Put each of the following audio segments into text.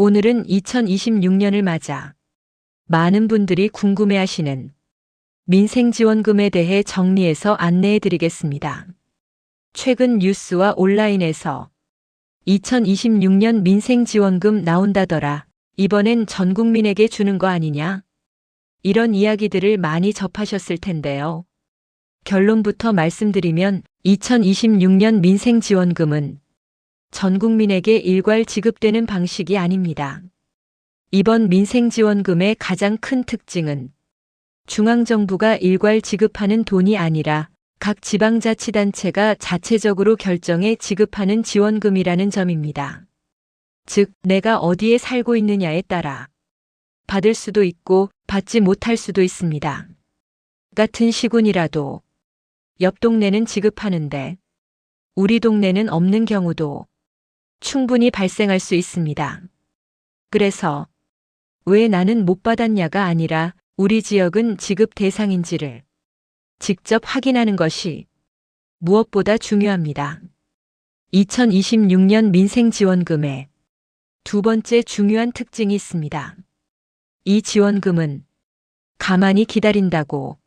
오늘은 2026년을 맞아 많은 분들이 궁금해하시는 민생지원금에 대해 정리해서 안내해 드리겠습니다. 최근 뉴스와 온라인에서 2026년 민생지원금 나온다더라. 이번엔 전 국민에게 주는 거 아니냐? 이런 이야기들을 많이 접하셨을 텐데요. 결론부터 말씀드리면 2026년 민생지원금은 전 국민에게 일괄 지급되는 방식이 아닙니다. 이번 민생지원금의 가장 큰 특징은 중앙정부가 일괄 지급하는 돈이 아니라 각 지방자치단체가 자체적으로 결정해 지급하는 지원금이라는 점입니다. 즉, 내가 어디에 살고 있느냐에 따라 받을 수도 있고 받지 못할 수도 있습니다. 같은 시군이라도 옆 동네는 지급하는데 우리 동네는 없는 경우도 충분히 발생할 수 있습니다. 그래서 왜 나는 못 받았냐가 아니라 우리 지역은 지급 대상인지를 직접 확인하는 것이 무엇보다 중요합니다. 2026년 민생지원금에 두 번째 중요한 특징이 있습니다. 이 지원금은 가만히 기다린다고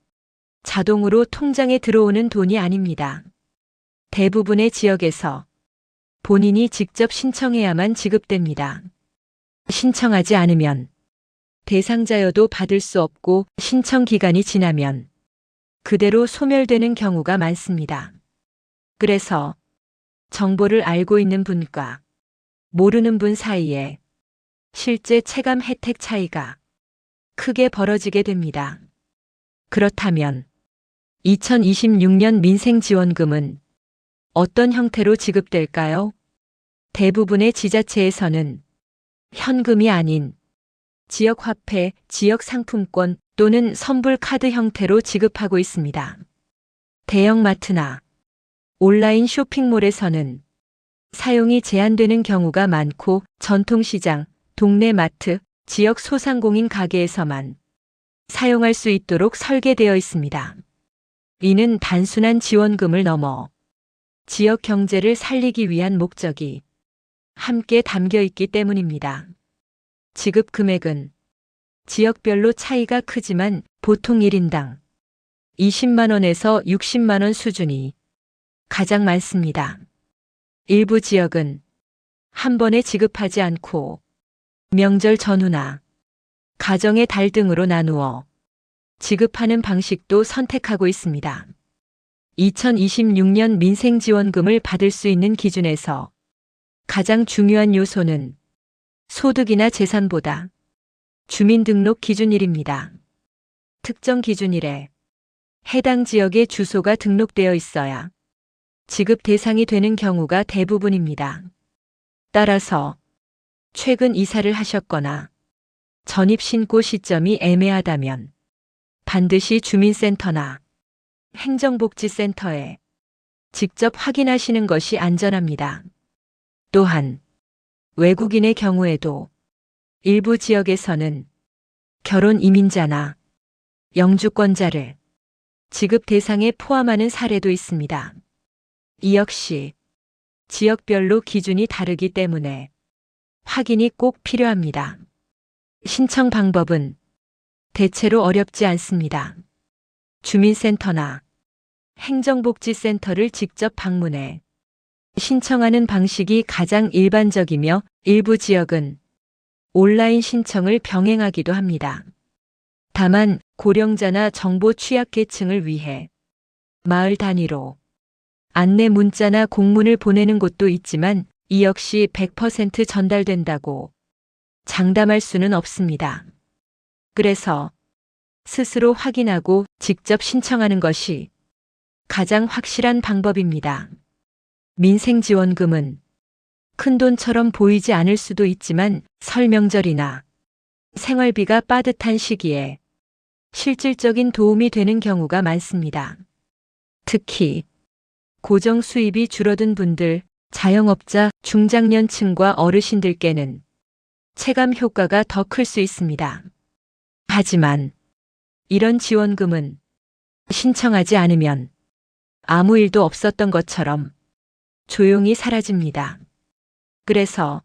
자동으로 통장에 들어오는 돈이 아닙니다. 대부분의 지역에서 본인이 직접 신청해야만 지급됩니다. 신청하지 않으면 대상자여도 받을 수 없고 신청 기간이 지나면 그대로 소멸되는 경우가 많습니다. 그래서 정보를 알고 있는 분과 모르는 분 사이에 실제 체감 혜택 차이가 크게 벌어지게 됩니다. 그렇다면 2026년 민생지원금은 어떤 형태로 지급될까요? 대부분의 지자체에서는 현금이 아닌 지역화폐, 지역상품권 또는 선불카드 형태로 지급하고 있습니다. 대형마트나 온라인 쇼핑몰에서는 사용이 제한되는 경우가 많고 전통시장, 동네 마트, 지역 소상공인 가게에서만 사용할 수 있도록 설계되어 있습니다. 이는 단순한 지원금을 넘어 지역 경제를 살리기 위한 목적이 함께 담겨 있기 때문입니다. 지급 금액은 지역별로 차이가 크지만 보통 1인당 20만 원에서 60만 원 수준이 가장 많습니다. 일부 지역은 한 번에 지급하지 않고 명절 전후나 가정의 달 등으로 나누어 지급하는 방식도 선택하고 있습니다. 2026년 민생지원금을 받을 수 있는 기준에서 가장 중요한 요소는 소득이나 재산보다 주민등록 기준일입니다. 특정 기준일에 해당 지역의 주소가 등록되어 있어야 지급 대상이 되는 경우가 대부분입니다. 따라서 최근 이사를 하셨거나 전입신고 시점이 애매하다면 반드시 주민센터나 행정복지센터에 직접 확인하시는 것이 안전합니다. 또한 외국인의 경우에도 일부 지역에서는 결혼 이민자나 영주권자를 지급 대상에 포함하는 사례도 있습니다. 이 역시 지역별로 기준이 다르기 때문에 확인이 꼭 필요합니다. 신청 방법은 대체로 어렵지 않습니다. 주민센터나 행정복지센터를 직접 방문해 신청하는 방식이 가장 일반적이며 일부 지역은 온라인 신청을 병행하기도 합니다. 다만 고령자나 정보 취약계층을 위해 마을 단위로 안내 문자나 공문을 보내는 곳도 있지만 이 역시 100% 전달된다고 장담할 수는 없습니다. 그래서 스스로 확인하고 직접 신청하는 것이 가장 확실한 방법입니다. 민생지원금은 큰돈처럼 보이지 않을 수도 있지만 설 명절이나 생활비가 빠듯한 시기에 실질적인 도움이 되는 경우가 많습니다. 특히 고정 수입이 줄어든 분들, 자영업자, 중장년층과 어르신들께는 체감 효과가 더 클 수 있습니다. 하지만 이런 지원금은 신청하지 않으면 아무 일도 없었던 것처럼 조용히 사라집니다. 그래서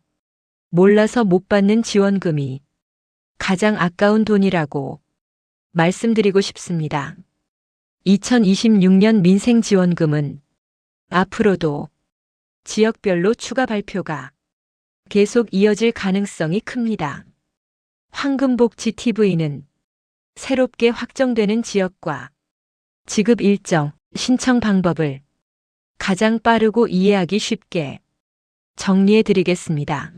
몰라서 못 받는 지원금이 가장 아까운 돈이라고 말씀드리고 싶습니다. 2026년 민생지원금은 앞으로도 지역별로 추가 발표가 계속 이어질 가능성이 큽니다. 황금복지TV는 새롭게 확정되는 지역과 지급 일정, 신청 방법을 가장 빠르고 이해하기 쉽게 정리해 드리겠습니다.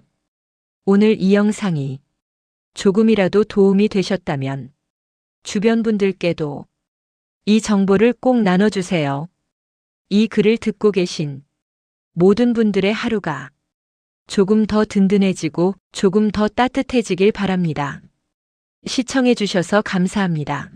오늘 이 영상이 조금이라도 도움이 되셨다면 주변 분들께도 이 정보를 꼭 나눠주세요. 이 글을 듣고 계신 모든 분들의 하루가 조금 더 든든해지고 조금 더 따뜻해지길 바랍니다. 시청해 주셔서 감사합니다.